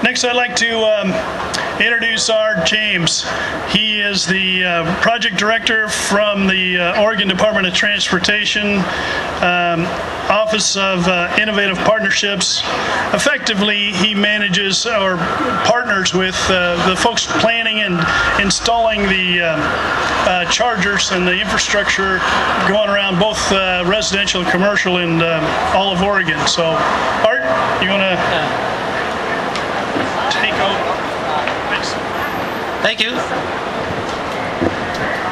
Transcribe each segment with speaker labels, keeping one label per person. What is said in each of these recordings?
Speaker 1: Next, I'd like to introduce Art James. He is the project director from the Oregon Department of Transportation, Office of Innovative Partnerships. Effectively, he manages or partners with the folks planning and installing the chargers and the infrastructure going around both residential and commercial in all of Oregon. So, Art, you want to take over? Thanks.
Speaker 2: Thank you.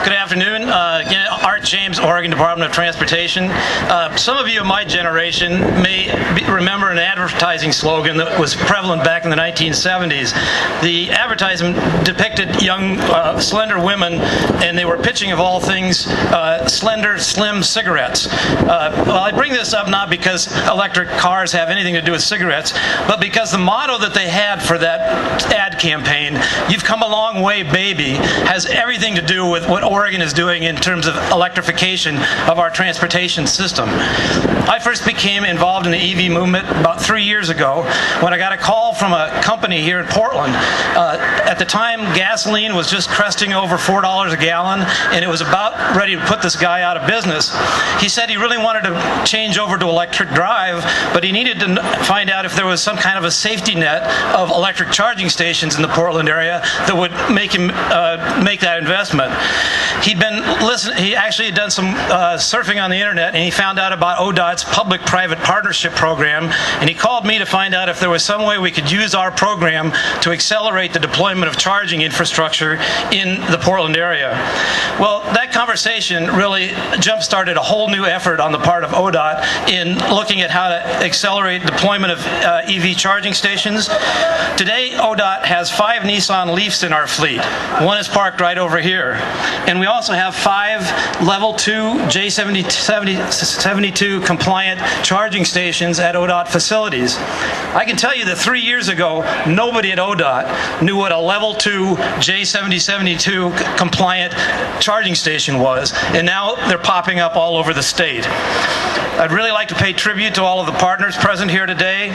Speaker 2: Good afternoon. Again, Art James, Oregon Department of Transportation. Some of you of my generation may remember an advertising slogan that was prevalent back in the 1970s. The advertisement depicted young, slender women, and they were pitching, of all things, slender, slim cigarettes. Well, I bring this up not because electric cars have anything to do with cigarettes, but because the motto that they had for that ad campaign, "You've come a long way, baby," has everything to do with what Oregon is doing in terms of electrification of our transportation system. I first became involved in the EV movement about 3 years ago when I got a call from a company here in Portland. At the time, gasoline was just cresting over $4 a gallon, and it was about ready to put this guy out of business. He said he really wanted to change over to electric drive, but he needed to find out if there was some kind of a safety net of electric charging stations in the Portland area that would make him make that investment. He actually had done some surfing on the internet, and he found out about ODOT's public-private partnership program, and he called me to find out if there was some way we could use our program to accelerate the deployment of charging infrastructure in the Portland area. Well, that conversation really jump-started a whole new effort on the part of ODOT in looking at how to accelerate deployment of EV charging stations. Today, ODOT has 5 Nissan Leafs in our fleet. One is parked right over here. And we also have 5 Level 2 J72 compliant charging stations at ODOT facilities. I can tell you that 3 years ago, nobody at ODOT knew what a Level 2 J72 compliant charging station was, and now they're popping up all over the state. I'd really like to pay tribute to all of the partners present here today.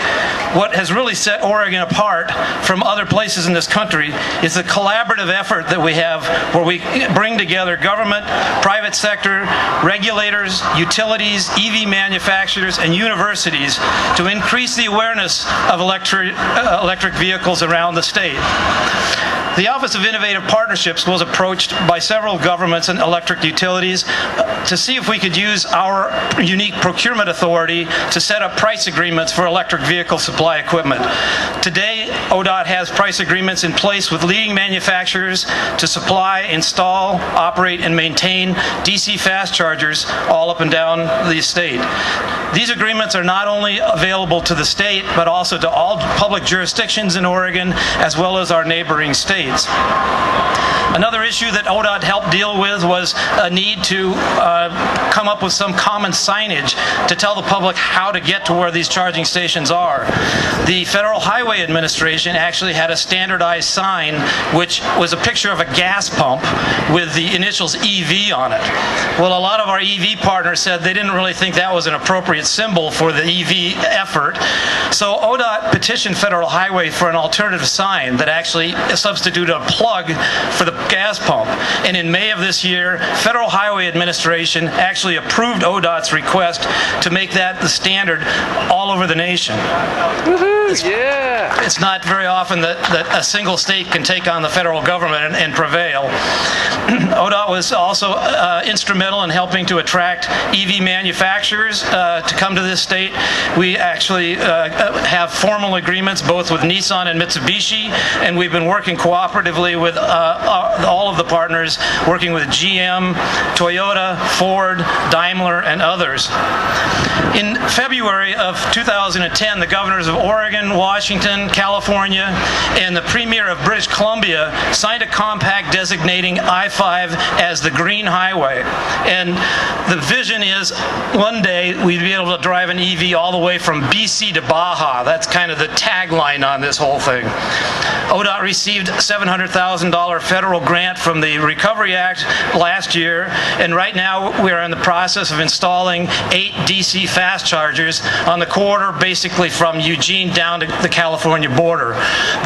Speaker 2: What has really set Oregon apart from other places in this country is the collaborative effort that we have where we bring together government, private sector, regulators, utilities, EV manufacturers, and universities to increase the awareness of electric vehicles around the state. The Office of Innovative Partnerships was approached by several governments and electric utilities to see if we could use our unique procurement authority to set up price agreements for electric vehicle supply equipment. Today, ODOT has price agreements in place with leading manufacturers to supply, install, operate, and maintain DC fast chargers all up and down the state. These agreements are not only available to the state, but also to all public jurisdictions in Oregon, as well as our neighboring states. Another issue that ODOT helped deal with was a need to come up with some common signage to tell the public how to get to where these charging stations are. The Federal Highway Administration actually had a standardized sign which was a picture of a gas pump with the initials EV on it. Well, a lot of our EV partners said they didn't really think that was an appropriate symbol for the EV effort, so ODOT petitioned Federal Highway for an alternative sign that actually substituted a plug for the gas pump. And in May of this year, Federal Highway Administration actually approved ODOT's request to make that the standard all over the nation.
Speaker 3: Woohoo!
Speaker 2: Yeah! It's not very often that a single state can take on the federal government and prevail. ODOT was also instrumental in helping to attract EV manufacturers to come to this state. We actually have formal agreements both with Nissan and Mitsubishi, and we've been working cooperatively with all of the partners, working with GM, Toyota, Ford, Daimler, and others. In February of 2010, the governors of Oregon, Washington, California, and the Premier of British Columbia signed a compact designating I-5 as the Green Highway. And the vision is one day we'd be able to drive an EV all the way from BC to Baja. That's kind of the tagline on this whole thing. ODOT received a $700,000 federal grant from the Recovery Act last year, and right now we are in the process of installing 8 DC fast chargers on the corridor basically from Eugene down to the California border.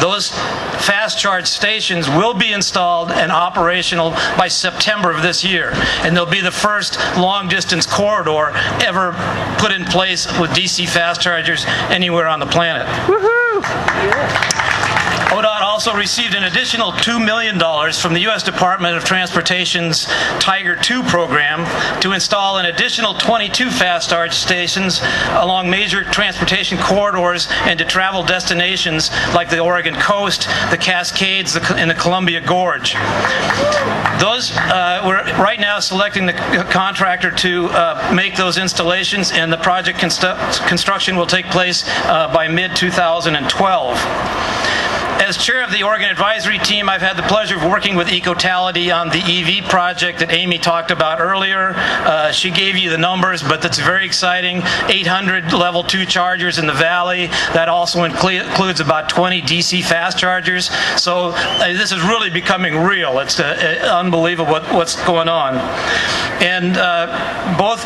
Speaker 2: Those fast charge stations will be installed and operational by September of this year, and they'll be the first long-distance corridor ever put in place with DC fast chargers anywhere on the planet.
Speaker 3: Woohoo! Yeah.
Speaker 2: ODOT also received an additional $2 million from the U.S. Department of Transportation's Tiger II program to install an additional 22 fast charge stations along major transportation corridors and to travel destinations like the Oregon coast, the Cascades, and the Columbia Gorge. We're right now selecting the contractor to make those installations, and the project construction will take place by mid-2012. As chair of the Oregon Advisory Team, I've had the pleasure of working with Ecotality on the EV project that Amy talked about earlier. She gave you the numbers, but that's very exciting. 800 level 2 chargers in the valley. That also includes about 20 DC fast chargers. So this is really becoming real. It's unbelievable what's going on. And both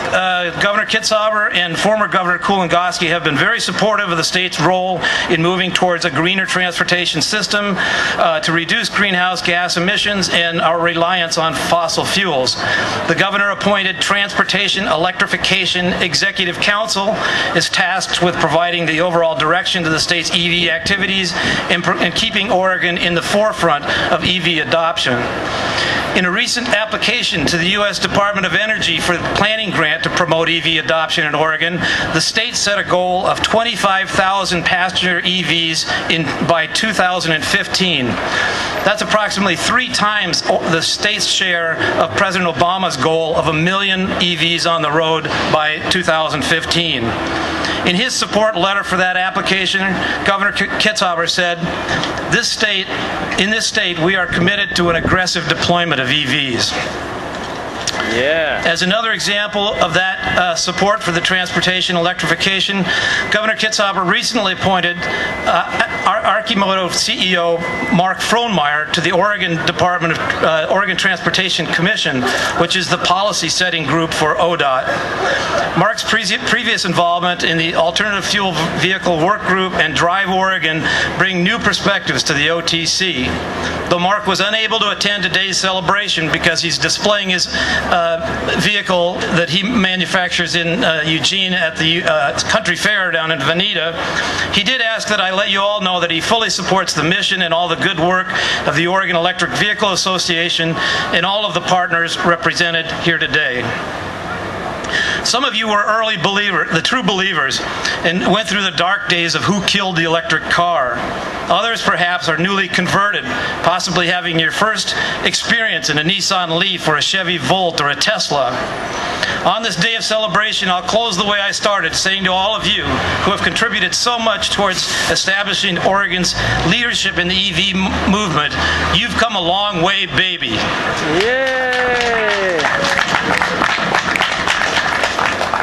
Speaker 2: Governor Kitzhaber and former Governor Kulongoski have been very supportive of the state's role in moving towards a greener transportation system to reduce greenhouse gas emissions and our reliance on fossil fuels. The governor appointed Transportation Electrification Executive Council is tasked with providing the overall direction to the state's EV activities and keeping Oregon in the forefront of EV adoption. In a recent application to the U.S. Department of Energy for the planning grant to promote EV adoption in Oregon, the state set a goal of 25,000 passenger EVs by 2015. That's approximately 3 times the state's share of President Obama's goal of 1 million EVs on the road by 2015. In his support letter for that application, Governor Kitzhaber said, in this state, we are committed to an aggressive deployment of EVs.
Speaker 3: Yeah.
Speaker 2: As another example of that support for the transportation electrification, Governor Kitzhaber recently appointed Archimoto CEO Mark Frohnmeyer to the Oregon Transportation Commission, which is the policy-setting group for ODOT. Mark's previous involvement in the Alternative Fuel Vehicle Work Group and Drive Oregon bring new perspectives to the OTC. Though Mark was unable to attend today's celebration because he's displaying his vehicle that he manufactures in Eugene at the Country Fair down in Veneta, he did ask that I let you all know that he fully supports the mission and all the good work of the Oregon Electric Vehicle Association and all of the partners represented here today. Some of you were early the true believers, and went through the dark days of who killed the electric car. Others perhaps are newly converted, possibly having your first experience in a Nissan Leaf or a Chevy Volt or a Tesla. On this day of celebration, I'll close the way I started, saying to all of you who have contributed so much towards establishing Oregon's leadership in the EV movement, you've come a long way, baby.
Speaker 3: Yeah.